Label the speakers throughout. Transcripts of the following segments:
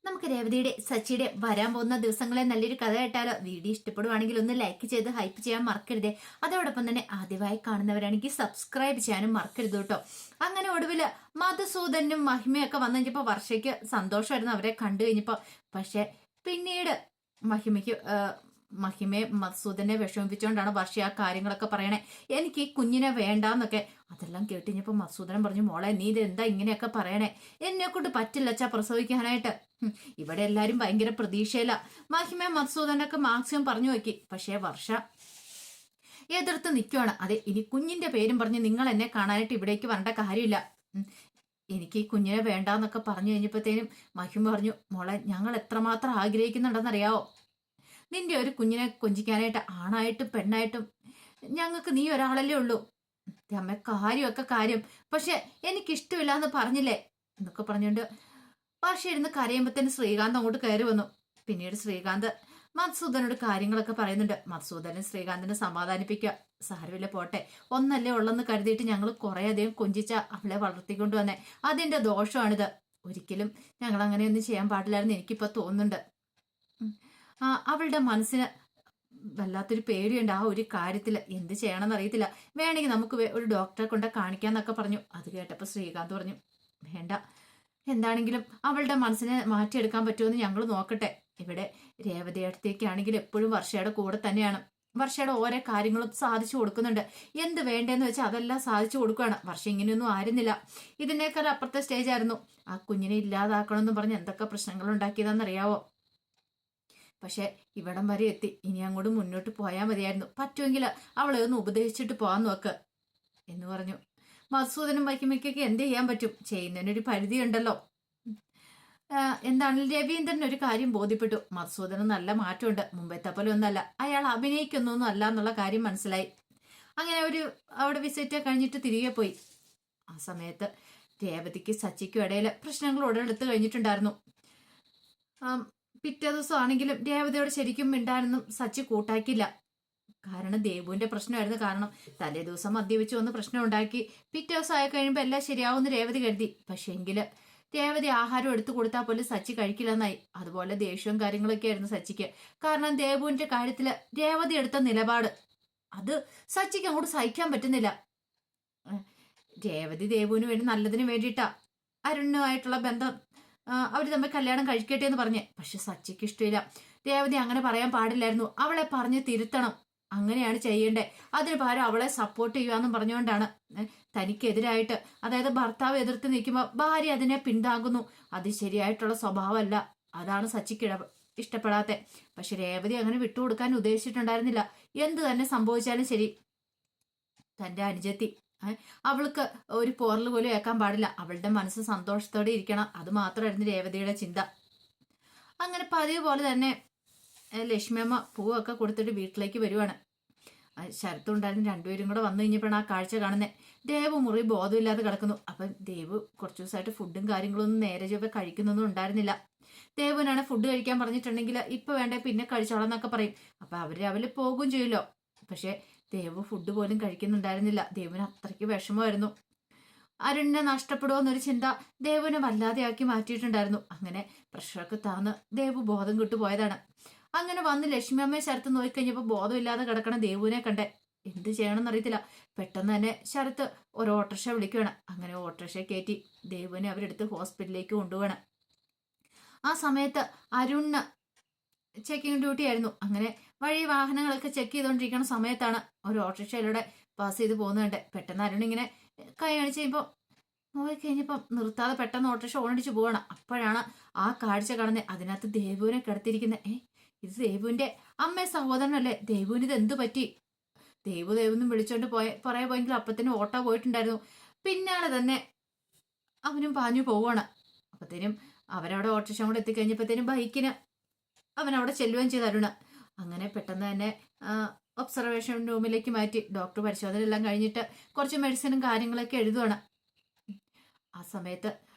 Speaker 1: നമുക്ക് രേവതിയുടെ സച്ചിയുടെ വരാൻ പോകുന്ന ദിവസങ്ങളെ നല്ലൊരു കഥ കേട്ടാലോ? വീഡിയോ ഇഷ്ടപ്പെടുവാണെങ്കിൽ ഒന്ന് ലൈക്ക് ചെയ്ത് ഹൈപ്പ് ചെയ്യാൻ മറക്കരുതേ. അതോടൊപ്പം തന്നെ ആദ്യമായി കാണുന്നവരാണെങ്കിൽ സബ്സ്ക്രൈബ് ചെയ്യാനും മറക്കരുത് കേട്ടോ. അങ്ങനെ ഒടുവില് മധുസൂദനും മഹിമയൊക്കെ വന്നു കഴിഞ്ഞപ്പോ വർഷയ്ക്ക് സന്തോഷമായിരുന്നു അവരെ കണ്ടു കഴിഞ്ഞപ്പോ. പക്ഷെ പിന്നീട് മഹിമയ്ക്ക് മഹിമയെ മധുസൂദനെ വിഷമിപ്പിച്ചുകൊണ്ടാണ് വർഷ ആ കാര്യങ്ങളൊക്കെ പറയണേ. എനിക്ക് ഈ കുഞ്ഞിനെ വേണ്ടാന്നൊക്കെ. അതെല്ലാം കേട്ടുകഴിഞ്ഞപ്പോ മധുസൂദനൻ പറഞ്ഞു, മോളെ നീ ഇത് എന്താ ഇങ്ങനെയൊക്കെ പറയണേ? എന്നെ കൊണ്ട് പറ്റില്ലച്ചാ പ്രസവിക്കാനായിട്ട്. ഇവിടെ എല്ലാരും ഭയങ്കര പ്രതീക്ഷയില്ല. മഹിമ മധുസൂദനൊക്കെ മാക്സിമം പറഞ്ഞു നോക്കി. പക്ഷേ വർഷ എതിർത്ത് നിൽക്കുവാണ്. അതെ, ഇനി കുഞ്ഞിന്റെ പേരും പറഞ്ഞ് നിങ്ങൾ എന്നെ കാണാനായിട്ട് ഇവിടേക്ക് വരേണ്ട കാര്യമില്ല. എനിക്ക് ഈ കുഞ്ഞിനെ വേണ്ടാന്നൊക്കെ പറഞ്ഞു കഴിഞ്ഞപ്പോഴത്തേനും മഹിമ പറഞ്ഞു, മോളെ ഞങ്ങൾ എത്രമാത്രം ആഗ്രഹിക്കുന്നുണ്ടെന്നറിയാവോ? നിന്റെ ഒരു കുഞ്ഞിനെ കൊഞ്ചിക്കാനായിട്ട് ആണായിട്ടും പെണ്ണായിട്ടും ഞങ്ങൾക്ക് നീ ഒരാളല്ലേ ഉള്ളൂ. അമ്മ കാര്യമൊക്കെ കാര്യം, പക്ഷെ എനിക്കിഷ്ടമില്ല എന്ന് പറഞ്ഞില്ലേ എന്നൊക്കെ പറഞ്ഞുകൊണ്ട് വർഷ ഇരുന്ന് കരയുമ്പത്തേന് ശ്രീകാന്ത് അങ്ങോട്ട് കയറി വന്നു. പിന്നീട് ശ്രീകാന്ത് മധുസൂദനോട് കാര്യങ്ങളൊക്കെ പറയുന്നുണ്ട്. മധുസൂദനൻ ശ്രീകാന്തിനെ സമാധാനിപ്പിക്കുക. സാരമില്ല, പോട്ടെ, ഒന്നല്ലേ ഉള്ളെന്ന് കരുതിയിട്ട് ഞങ്ങൾ കുറെ അധികം കൊഞ്ചിച്ച അവളെ വളർത്തിക്കൊണ്ട് വന്നേ. അതിന്റെ ദോഷമാണിത്. ഒരിക്കലും ഞങ്ങൾ അങ്ങനെയൊന്നും ചെയ്യാൻ പാടില്ലായിരുന്നു എനിക്കിപ്പോ തോന്നുന്നുണ്ട്. അവളുടെ മനസ്സിന് വല്ലാത്തൊരു പേടിയുണ്ട് ആ ഒരു കാര്യത്തിൽ. എന്ത് ചെയ്യണമെന്ന് അറിയത്തില്ല. വേണമെങ്കിൽ നമുക്ക് ഒരു ഡോക്ടറെ കൊണ്ട് കാണിക്കാന്നൊക്കെ പറഞ്ഞു. അത് കേട്ടപ്പോൾ ശ്രീകാന്ത് പറഞ്ഞു, വേണ്ട, എന്താണെങ്കിലും അവളുടെ മനസ്സിനെ മാറ്റിയെടുക്കാൻ പറ്റുമെന്ന് ഞങ്ങൾ നോക്കട്ടെ. ഇവിടെ രേവതി അടുത്തേക്കാണെങ്കിൽ എപ്പോഴും വർഷയുടെ കൂടെ തന്നെയാണ്. വർഷയുടെ ഓരോ കാര്യങ്ങളും സാധിച്ചു കൊടുക്കുന്നുണ്ട്. എന്ത് വേണ്ടതെന്ന് വെച്ചാൽ അതെല്ലാം സാധിച്ചു കൊടുക്കുകയാണ്. വർഷ ഇങ്ങനെയൊന്നും ആയിരുന്നില്ല. ഇതിനേക്കാൾ അപ്പുറത്തെ സ്റ്റേജ് ആയിരുന്നു. ആ കുഞ്ഞിനെ ഇല്ലാതാക്കണമെന്ന് പറഞ്ഞ് എന്തൊക്കെ പ്രശ്നങ്ങൾ ഉണ്ടാക്കിയതാണെന്നറിയാവോ? പക്ഷെ ഇവിടം വരെ എത്തി. ഇനി അങ്ങോട്ട് മുന്നോട്ട് പോയാൽ മതിയായിരുന്നു. പറ്റുമെങ്കിൽ അവളെ ഒന്ന് ഉപദേശിച്ചിട്ട് പോകാൻ നോക്ക് എന്ന് പറഞ്ഞു. മധുസൂദനും മഹിമയ്ക്കൊക്കെ എന്ത് ചെയ്യാൻ പറ്റും? ചെയ്യുന്നതിനൊരു പരിധിയുണ്ടല്ലോ. എന്താണെങ്കിലും രവീന്ദ്രൻ ഒരു കാര്യം ബോധ്യപ്പെട്ടു. മധുസൂദന് നല്ല മാറ്റമുണ്ട്. മുമ്പത്തെ പോലെ ഒന്നല്ല. അയാൾ അഭിനയിക്കുന്നൊന്നും അല്ല എന്നുള്ള കാര്യം മനസ്സിലായി. അങ്ങനെ അവിടെ വിസിറ്റ് കഴിഞ്ഞിട്ട് തിരികെ പോയി. ആ സമയത്ത് രേവതിക്ക് സച്ചിക്കും ഇടയിൽ പ്രശ്നങ്ങൾ ഉടലെടുത്ത് കഴിഞ്ഞിട്ടുണ്ടായിരുന്നു. പിറ്റേ ദിവസം ആണെങ്കിലും രേവതിയോട് ശരിക്കും മിണ്ടാനൊന്നും സച്ചി കൂട്ടാക്കില്ല. കാരണം ദേവുവിന്റെ പ്രശ്നമായിരുന്നു. കാരണം തലേ ദിവസം മദ്യപിച്ച് വന്ന് പ്രശ്നം ഉണ്ടാക്കി. പിറ്റേ ദിവസം ആയി കഴിയുമ്പോൾ എല്ലാം ശരിയാവുമെന്ന് രേവതി കരുതി. പക്ഷെ എങ്കില് രേവതി ആഹാരം എടുത്തു കൊടുത്താൽ പോലും സച്ചി കഴിക്കില്ലെന്നായി. അതുപോലെ ദേഷ്യവും കാര്യങ്ങളൊക്കെ ആയിരുന്നു സച്ചിക്ക്. കാരണം ദേവുവിന്റെ കാര്യത്തില് രേവതി എടുത്ത നിലപാട് അത് സച്ചിക്ക് അങ്ങോട്ട് സഹിക്കാൻ പറ്റുന്നില്ല. രേവതി ദേവുവിന് വേണ്ടി നല്ലതിന് വേണ്ടിയിട്ടാ അരുണുമായിട്ടുള്ള ബന്ധം അവർ തമ്മിൽ കല്യാണം കഴിക്കട്ടെ എന്ന് പറഞ്ഞ്. പക്ഷെ സച്ചിക്ക് ഇഷ്ടമില്ല. രേവതി അങ്ങനെ പറയാൻ പാടില്ലായിരുന്നു. അവളെ പറഞ്ഞ് തിരുത്തണം. അങ്ങനെയാണ് ചെയ്യേണ്ടേ. അതിന് പകരം അവളെ സപ്പോർട്ട് ചെയ്യുകയെന്നും പറഞ്ഞുകൊണ്ടാണ് തനിക്കെതിരായിട്ട്, അതായത് ഭർത്താവ് എതിർത്ത് നിൽക്കുമ്പോൾ ഭാര്യ അതിനെ പിന്താങ്ങുന്നു. അത് ശരിയായിട്ടുള്ള സ്വഭാവമല്ല. അതാണ് സച്ചിക്ക് ഇഷ്ടപ്പെടാത്തെ. പക്ഷെ രേവതി അങ്ങനെ വിട്ടുകൊടുക്കാൻ ഉദ്ദേശിച്ചിട്ടുണ്ടായിരുന്നില്ല. എന്ത് തന്നെ സംഭവിച്ചാലും ശരി, തന്റെ അനുജത്തി അവൾക്ക് ഒരു പോറൽ പോലും ഏക്കാൻ പാടില്ല. അവളുടെ മനസ്സ് സന്തോഷത്തോടെ ഇരിക്കണം. അത് മാത്രമായിരുന്നു രേവതിയുടെ ചിന്ത. അങ്ങനെ പതിവ് പോലെ തന്നെ ലക്ഷ്മിയമ്മ പൂവൊക്കെ കൊടുത്തിട്ട് വീട്ടിലേക്ക് വരുവാണ്. ശരത്തുണ്ടായിരുന്നു. രണ്ടുപേരും കൂടെ വന്നു കഴിഞ്ഞപ്പോഴാണ് ആ കാഴ്ച കാണുന്നത്. ദേവ് മുറി ബോധമില്ലാതെ കിടക്കുന്നു. അപ്പം ദേവ് കുറച്ചു ദിവസമായിട്ട് ഫുഡും കാര്യങ്ങളൊന്നും നേരെ ചൊവ്വെ കഴിക്കുന്നൊന്നും ഉണ്ടായിരുന്നില്ല. ദേവുനാണ് ഫുഡ് കഴിക്കാൻ പറഞ്ഞിട്ടുണ്ടെങ്കിൽ ഇപ്പൊ വേണ്ട പിന്നെ കഴിച്ചോളാം എന്നൊക്കെ പറയും. അപ്പൊ അവര് രാവിലെ പോകുകയും ചെയ്യുമല്ലോ. പക്ഷെ ദേവ് ഫുഡ് പോലും കഴിക്കുന്നുണ്ടായിരുന്നില്ല. ദേവിന് അത്രയ്ക്ക് വിഷമമായിരുന്നു. അരുണിനെ നഷ്ടപ്പെടുമോ എന്നൊരു ചിന്ത ദേവുനെ വല്ലാതെയാക്കി മാറ്റിയിട്ടുണ്ടായിരുന്നു. അങ്ങനെ പ്രഷറൊക്കെ താന്ന് ദേവ് ബോധം കിട്ടുപോയതാണ്. അങ്ങനെ വന്ന് ലക്ഷ്മി അമ്മയെ ശരത്ത് നോക്കിക്കഴിഞ്ഞപ്പോൾ ബോധമില്ലാതെ കിടക്കണ ദേവുവിനെ കണ്ടേ. എന്ത് ചെയ്യണമെന്ന് അറിയത്തില്ല. പെട്ടെന്ന് തന്നെ ശരത്ത് ഒരു ഓട്ടോറിക്ഷ വിളിക്കുകയാണ്. അങ്ങനെ ഓട്ടോറിക്ഷ കയറ്റി ദേവുവിനെ അവരെടുത്ത് ഹോസ്പിറ്റലിലേക്ക് കൊണ്ടുപോവാണ്. ആ സമയത്ത് അരുണിന് ചെക്കിംഗ് ഡ്യൂട്ടി ആയിരുന്നു. അങ്ങനെ വഴി വാഹനങ്ങളൊക്കെ ചെക്ക് ചെയ്തുകൊണ്ടിരിക്കുന്ന സമയത്താണ് ഒരു ഓട്ടോറിക്ഷയിലൂടെ പാസ് ചെയ്ത് പോകുന്നുണ്ട്. പെട്ടെന്ന് അരുൺ ഇങ്ങനെ കൈ കാണിച്ച് കഴിയുമ്പോൾ നോക്കിക്കഴിഞ്ഞപ്പം നിർത്താതെ പെട്ടെന്ന് ഓട്ടോറിക്ഷ ഓണടിച്ച് പോവാണ്. അപ്പോഴാണ് ആ കാഴ്ച കാണുന്നത്. അതിനകത്ത് ദേവുവിനെ കിടത്തിയിരിക്കുന്നത്. ഇത് ദേവുവിന്റെ അമ്മ സഹോദരനല്ലേ? ദേവുവിന് ഇത് എന്തു പറ്റി? ദേവുന്നും വിളിച്ചോണ്ട് പറയാ പോയെങ്കിൽ അപ്പത്തേനും ഓട്ടോ പോയിട്ടുണ്ടായിരുന്നു. പിന്നാലെ തന്നെ അവനും പാഞ്ഞു പോവാണ്. അപ്പത്തേനും അവരവിടെ ഓട്ടോറിക്ഷ കൂടെ എത്തിക്കഴിഞ്ഞപ്പോഴത്തേനും ബൈക്കിന് അവൻ അവിടെ ചെല്ലുകയും ചെയ്ത് അരുണ്. അങ്ങനെ പെട്ടെന്ന് തന്നെ ഒബ്സർവേഷൻ റൂമിലേക്ക് മാറ്റി. ഡോക്ടർ പരിശോധന എല്ലാം കഴിഞ്ഞിട്ട് കുറച്ച് മെഡിസിനും കാര്യങ്ങളൊക്കെ എഴുതുവാണ്. ആ സമയത്ത്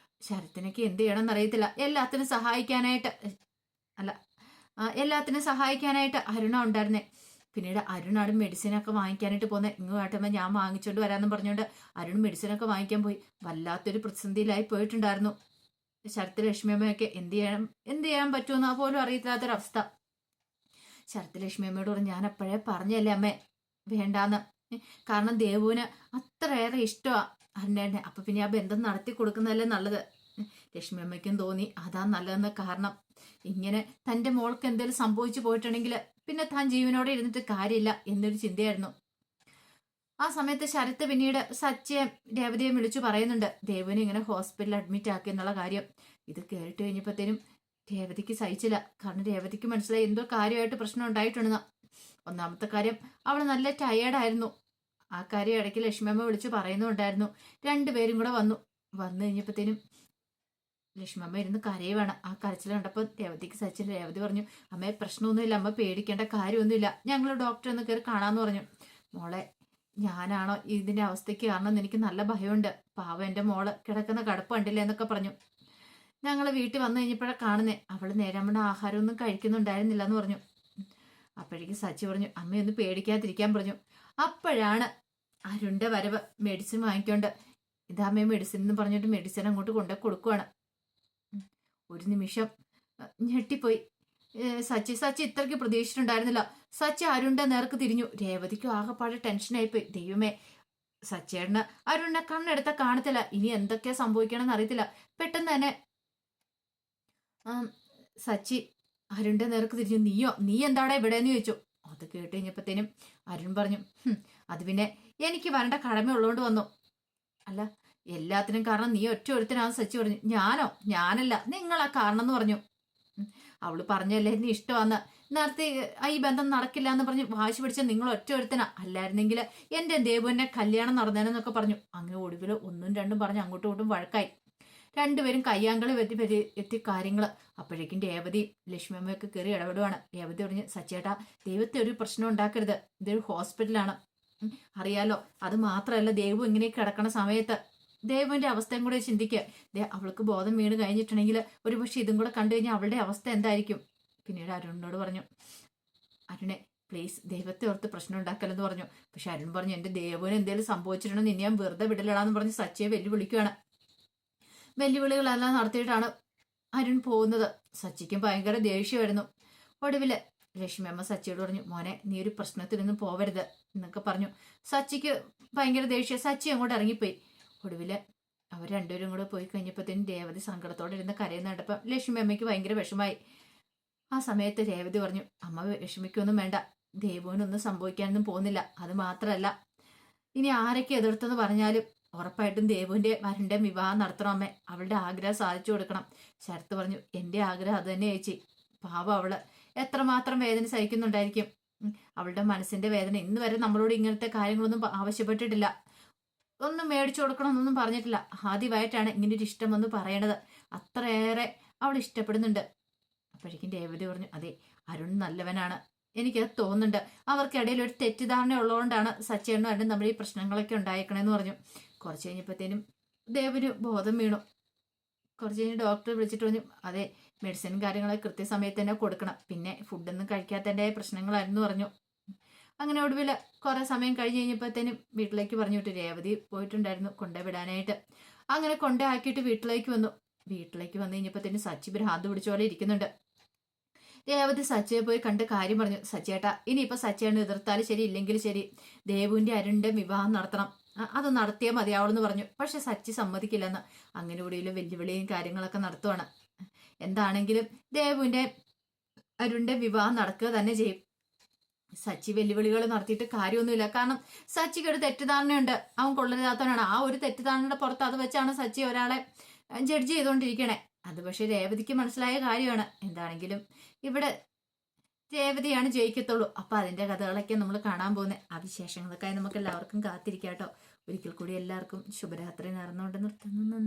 Speaker 1: ശരത്തിനൊക്കെ എന്ത് ചെയ്യണം എന്നറിയത്തില്ല. എല്ലാത്തിനും സഹായിക്കാനായിട്ട് അരുണ ഉണ്ടായിരുന്നേ. പിന്നീട് അരുണാണ് മെഡിസിനൊക്കെ വാങ്ങിക്കാനായിട്ട് പോകുന്നത്. ഇങ്ങോട്ടുമ്പോൾ ഞാൻ വാങ്ങിച്ചോണ്ട് വരാമെന്ന് പറഞ്ഞുകൊണ്ട് അരുൺ മെഡിസിനൊക്കെ വാങ്ങിക്കാൻ പോയി. വല്ലാത്തൊരു പ്രതിസന്ധിയിലായി പോയിട്ടുണ്ടായിരുന്നു. ശരത്ത് ലക്ഷ്മിയമ്മയൊക്കെ എന്ത് ചെയ്യാൻ പറ്റുമെന്ന് പോലും അറിയത്തില്ലാത്തൊരവസ്ഥ. ശരത്ത് ലക്ഷ്മിയമ്മയോട് പറഞ്ഞു, ഞാൻ അപ്പോഴേ പറഞ്ഞല്ലേ അമ്മേ വേണ്ടാന്ന്. കാരണം ദേവുവിന് അത്രയേറെ ഇഷ്ടമാണ് അരുണേട്ടനെ. അപ്പൊ പിന്നെ ആ ബന്ധം നടത്തി കൊടുക്കുന്നതല്ലേ നല്ലത്. ലക്ഷ്മി അമ്മയ്ക്കും തോന്നി അതാ നല്ലതെന്ന്. കാരണം ഇങ്ങനെ തൻ്റെ മോൾക്ക് എന്തെങ്കിലും സംഭവിച്ചു പോയിട്ടുണ്ടെങ്കിൽ പിന്നെ താൻ ജീവനോടെ ഇരുന്നിട്ട് കാര്യമില്ല എന്നൊരു ചിന്തയായിരുന്നു. ആ സമയത്ത് ശരത്ത് പിന്നീട് സച്ചിയെ രേവതിയെ വിളിച്ചു പറയുന്നുണ്ട് ദേവുവിനെ ഇങ്ങനെ ഹോസ്പിറ്റലിൽ അഡ്മിറ്റ് ആക്കി എന്നുള്ള കാര്യം. ഇത് കേട്ട് കഴിഞ്ഞപ്പോഴത്തേനും രേവതിക്ക് സഹിച്ചില്ല. കാരണം രേവതിക്ക് മനസ്സിലായി എന്തോ കാര്യമായിട്ട് പ്രശ്നം ഉണ്ടായിട്ടുണ്ടെന്ന്. ഒന്നാമത്തെ കാര്യം അവൾ നല്ല ടയേർഡായിരുന്നു. ആ കാര്യം ഇടയ്ക്ക് ലക്ഷ്മിയമ്മ വിളിച്ച് പറയുന്നുണ്ടായിരുന്നു. രണ്ടുപേരും കൂടെ വന്നു കഴിഞ്ഞപ്പോഴത്തേനും ലക്ഷ്മിയമ്മ ഇരുന്ന് കരയുവാണ്. ആ കരച്ചിൽ കണ്ടപ്പോൾ രേവതിക്ക് സച്ചില്ല. രേവതി പറഞ്ഞു, അമ്മയെ പ്രശ്നമൊന്നുമില്ല, അമ്മ പേടിക്കേണ്ട കാര്യമൊന്നുമില്ല, ഞങ്ങൾ ഡോക്ടറെ ഒന്ന് കയറി കാണാമെന്ന് പറഞ്ഞു. മോളെ ഞാനാണോ ഇതിൻ്റെ അവസ്ഥയ്ക്ക് കാരണം എനിക്ക് നല്ല ഭയമുണ്ട്. പാവം എൻ്റെ മോള് കിടക്കുന്ന കടപ്പ് കണ്ടില്ല എന്നൊക്കെ പറഞ്ഞു. ഞങ്ങൾ വീട്ടിൽ വന്നു കഴിഞ്ഞപ്പോഴാണ് കാണുന്നേ അവൾ നേരമ്മയുടെ ആഹാരമൊന്നും കഴിക്കുന്നുണ്ടായിരുന്നില്ല എന്ന് പറഞ്ഞു. അപ്പോഴേക്കും സച്ചി പറഞ്ഞു, അമ്മയൊന്ന് പേടിക്കാതിരിക്കാൻ പറഞ്ഞു. അപ്പോഴാണ് അരുണിന്റെ വരവ്. മെഡിസിൻ വാങ്ങിക്കൊണ്ട് ഇതാമ്മയെ മെഡിസിൻ എന്ന് പറഞ്ഞിട്ട് മെഡിസിൻ അങ്ങോട്ട് കൊണ്ടു കൊടുക്കുവാണ്. ഒരു നിമിഷം ഞെട്ടിപ്പോയി സച്ചി ഇത്രയ്ക്ക് പ്രതീക്ഷിച്ചിട്ടുണ്ടായിരുന്നില്ല. സച്ചി അരുണിന്റെ നേർക്ക് തിരിഞ്ഞു. രേവതിക്കും ആകെപ്പാടെ ടെൻഷനായിപ്പോയി. ദൈവമേ, സച്ചേട്ടന് അരുണിനെ കണ്ണെടുത്ത കാണത്തില്ല, ഇനി എന്തൊക്കെയാ സംഭവിക്കണമെന്ന് അറിയത്തില്ല. പെട്ടെന്ന് തന്നെ സച്ചി അരുണിന്റെ നേർക്ക് തിരിഞ്ഞു. നീ എന്താടാ ഇവിടെയെന്ന് ചോദിച്ചു. അത് കേട്ട് കഴിഞ്ഞപ്പോഴത്തേനും അരുൺ പറഞ്ഞു, അത് പിന്നെ എനിക്ക് വരേണ്ട കടമയുള്ളതുകൊണ്ട് വന്നു. അല്ല, എല്ലാത്തിനും കാരണം നീ ഒറ്റ ഒരുത്തനാന്ന് സച്ചി പറഞ്ഞു. ഞാനല്ല, നിങ്ങളാ കാരണം എന്ന് പറഞ്ഞു. അവള് പറഞ്ഞല്ലേ നീ ഇഷ്ടമാന്ന്. നേരത്തെ ഈ ബന്ധം നടക്കില്ല എന്ന് പറഞ്ഞ് വാശി പിടിച്ച നിങ്ങൾ ഒറ്റ ഒരുത്തനാ. അല്ലായിരുന്നെങ്കിൽ എന്റെ ദേവുവിന്റെ കല്യാണം നടന്നേനെന്നൊക്കെ പറഞ്ഞു. അങ്ങനെ ഒടുവിൽ ഒന്നും രണ്ടും പറഞ്ഞ് അങ്ങോട്ടും ഇങ്ങോട്ടും വഴക്കായി. രണ്ടുപേരും കയ്യാങ്കളി എത്തി കാര്യങ്ങൾ. അപ്പോഴേക്കും രേവതി ലക്ഷ്മിയമ്മയൊക്കെ കയറി ഇടപെടുവാണ്. രേവതി പറഞ്ഞു, സച്ചേട്ടാ ദൈവത്തെ ഒരു പ്രശ്നം ഉണ്ടാക്കരുത്, ഇതൊരു ഹോസ്പിറ്റലാണ്, അറിയാലോ. അത് മാത്രമല്ല, ദേവു ഇങ്ങനെ കിടക്കണ സമയത്ത് ദേവുവിന്റെ അവസ്ഥയും കൂടെ ചിന്തിക്കുക. അവൾക്ക് ബോധം വീണ് കഴിഞ്ഞിട്ടുണ്ടെങ്കിൽ ഒരു പക്ഷെ ഇതും കൂടെ കണ്ടു കഴിഞ്ഞാൽ അവളുടെ അവസ്ഥ എന്തായിരിക്കും. പിന്നീട് അരുണിനോട് പറഞ്ഞു, അരുണെ പ്ലീസ് ദൈവത്തെ ഓർത്ത് പ്രശ്നം ഉണ്ടാക്കലെന്ന് പറഞ്ഞു. പക്ഷെ അരുൺ പറഞ്ഞു, എന്റെ ദേവുവിന് എന്തെങ്കിലും സംഭവിച്ചിട്ടുണ്ടോ നിന്നെ ഞാൻ വെറുതെ വിടലടാന്ന് പറഞ്ഞ് സച്ചിയെ വെല്ലുവിളിക്കുകയാണ്. വെല്ലുവിളികളെല്ലാം നടത്തിയിട്ടാണ് അരുൺ പോകുന്നത്. സച്ചിക്കും ഭയങ്കര ദേഷ്യമായിരുന്നു. ഒടുവില് ലക്ഷ്മിയമ്മ സച്ചിയോട് പറഞ്ഞു, മോനെ നീ ഒരു പ്രശ്നത്തിനൊന്നും പോവരുത് എന്നൊക്കെ പറഞ്ഞു. സച്ചിക്ക് ഭയങ്കര ദേഷ്യം. സച്ചി അങ്ങോട്ട് ഇറങ്ങിപ്പോയി. ഒടുവില് അവർ രണ്ടുപേരും കൂടെ പോയി കഴിഞ്ഞപ്പോഴത്തേനും രേവതി സങ്കടത്തോടെ ഇരുന്ന് കരയുന്ന കണ്ടപ്പം ലക്ഷ്മിയമ്മയ്ക്ക് ഭയങ്കര വിഷമായി. ആ സമയത്ത് രേവതി പറഞ്ഞു, അമ്മ വിഷമിക്കൊന്നും വേണ്ട, ദേവുവിനൊന്നും സംഭവിക്കാനൊന്നും പോകുന്നില്ല. അത് മാത്രമല്ല, ഇനി ആരൊക്കെ എതിർത്തെന്ന് പറഞ്ഞാലും ഉറപ്പായിട്ടും ദേവുവിന്റെ വരന്റെ വിവാഹം നടത്തണം അമ്മേ. അവളുടെ ആഗ്രഹം സാധിച്ചു കൊടുക്കണം. ശരത്ത് പറഞ്ഞു, എന്റെ ആഗ്രഹം അത് തന്നെ ചേച്ചി. പാവം അവള് എത്രമാത്രം വേദന സഹിക്കുന്നുണ്ടായിരിക്കും. അവളുടെ മനസ്സിന്റെ വേദന. ഇന്ന് വരെ നമ്മളോട് ഇങ്ങനത്തെ കാര്യങ്ങളൊന്നും ആവശ്യപ്പെട്ടിട്ടില്ല, ഒന്നും മേടിച്ചു കൊടുക്കണമെന്നൊന്നും പറഞ്ഞിട്ടില്ല. ആദ്യമായിട്ടാണ് ഇങ്ങനെ ഒരു ഇഷ്ടമെന്ന് പറയണത്. അത്രയേറെ അവൾ ഇഷ്ടപ്പെടുന്നുണ്ട്. അപ്പോഴേക്കും രേവതി പറഞ്ഞു, അതെ അരുൺ നല്ലവനാണ്, എനിക്കത് തോന്നുന്നുണ്ട്. അവർക്കിടയിൽ ഒരു തെറ്റിദ്ധാരണ ഉള്ളതുകൊണ്ടാണ് സച്ചേണ്ണും അരുണും നമ്മൾ ഈ പ്രശ്നങ്ങളൊക്കെ ഉണ്ടായേക്കണേന്ന് പറഞ്ഞു. കുറച്ച് കഴിഞ്ഞപ്പോഴത്തേനും ദേവിന് ബോധം വീണു. കുറച്ച് കഴിഞ്ഞ് ഡോക്ടറെ വിളിച്ചിട്ട് പറഞ്ഞു, അതെ മെഡിസിനും കാര്യങ്ങളൊക്കെ കൃത്യസമയത്ത് തന്നെ കൊടുക്കണം, പിന്നെ ഫുഡൊന്നും കഴിക്കാത്തതിൻ്റെ പ്രശ്നങ്ങളായിരുന്നു പറഞ്ഞു. അങ്ങനെ ഒടുവിൽ കുറെ സമയം കഴിഞ്ഞ് കഴിഞ്ഞപ്പോഴത്തേനും വീട്ടിലേക്ക് പറഞ്ഞു വിട്ടു. രേവതി പോയിട്ടുണ്ടായിരുന്നു കൊണ്ടുവിടാനായിട്ട്. അങ്ങനെ കൊണ്ടാക്കിയിട്ട് വീട്ടിലേക്ക് വന്നു. വീട്ടിലേക്ക് വന്നു കഴിഞ്ഞപ്പോഴത്തേനും സച്ചി ഭ്രാന്ത് പിടിച്ച പോലെ ഇരിക്കുന്നുണ്ട്. രേവതി സച്ചിയെ പോയി കണ്ട് കാര്യം പറഞ്ഞു. സച്ചിയേട്ടാ ഇനിയിപ്പോൾ സച്ചിയാണ് എതിർത്താലും ശരി ഇല്ലെങ്കിലും ശരി ദേവുവിന്റെ അരുണിന്റെ വിവാഹം നടത്തണം, അത് നടത്തിയേ മതിയാവുള്ളൂ എന്ന് പറഞ്ഞു. പക്ഷെ സച്ചി സമ്മതിക്കില്ലെന്ന്. അങ്ങനെ കൂടിയുള്ള വെല്ലുവിളിയും കാര്യങ്ങളൊക്കെ നടത്തുവാണ്. എന്താണെങ്കിലും ദേവുവിന്റെ അരുണിന്റെ വിവാഹം നടക്കുക തന്നെ ചെയ്യും. സച്ചി വെല്ലുവിളികൾ നടത്തിയിട്ട് കാര്യമൊന്നുമില്ല. കാരണം സച്ചിക്ക് ഒരു തെറ്റിദ്ധാരണയുണ്ട്, അവൻ കൊള്ളരുതാത്തവനാണ്. ആ ഒരു തെറ്റിദ്ധാരണയുടെ പുറത്ത് അത് വെച്ചാണ് സച്ചി ഒരാളെ ജഡ്ജ് ചെയ്തുകൊണ്ടിരിക്കണേ. അത് പക്ഷെ രേവതിക്ക് മനസ്സിലായ കാര്യമാണ്. എന്താണെങ്കിലും ഇവിടെ രേവതിയാണ് ജയിക്കത്തുള്ളൂ. അപ്പൊ അതിന്റെ കഥകളൊക്കെ നമ്മൾ കാണാൻ പോകുന്നത്. ആ വിശേഷങ്ങൾക്കായി നമുക്ക് എല്ലാവർക്കും കാത്തിരിക്കാട്ടോ. ഒരിക്കൽ കൂടി എല്ലാവർക്കും ശുഭരാത്രി നേർന്നുകൊണ്ട് നിർത്തുന്നു.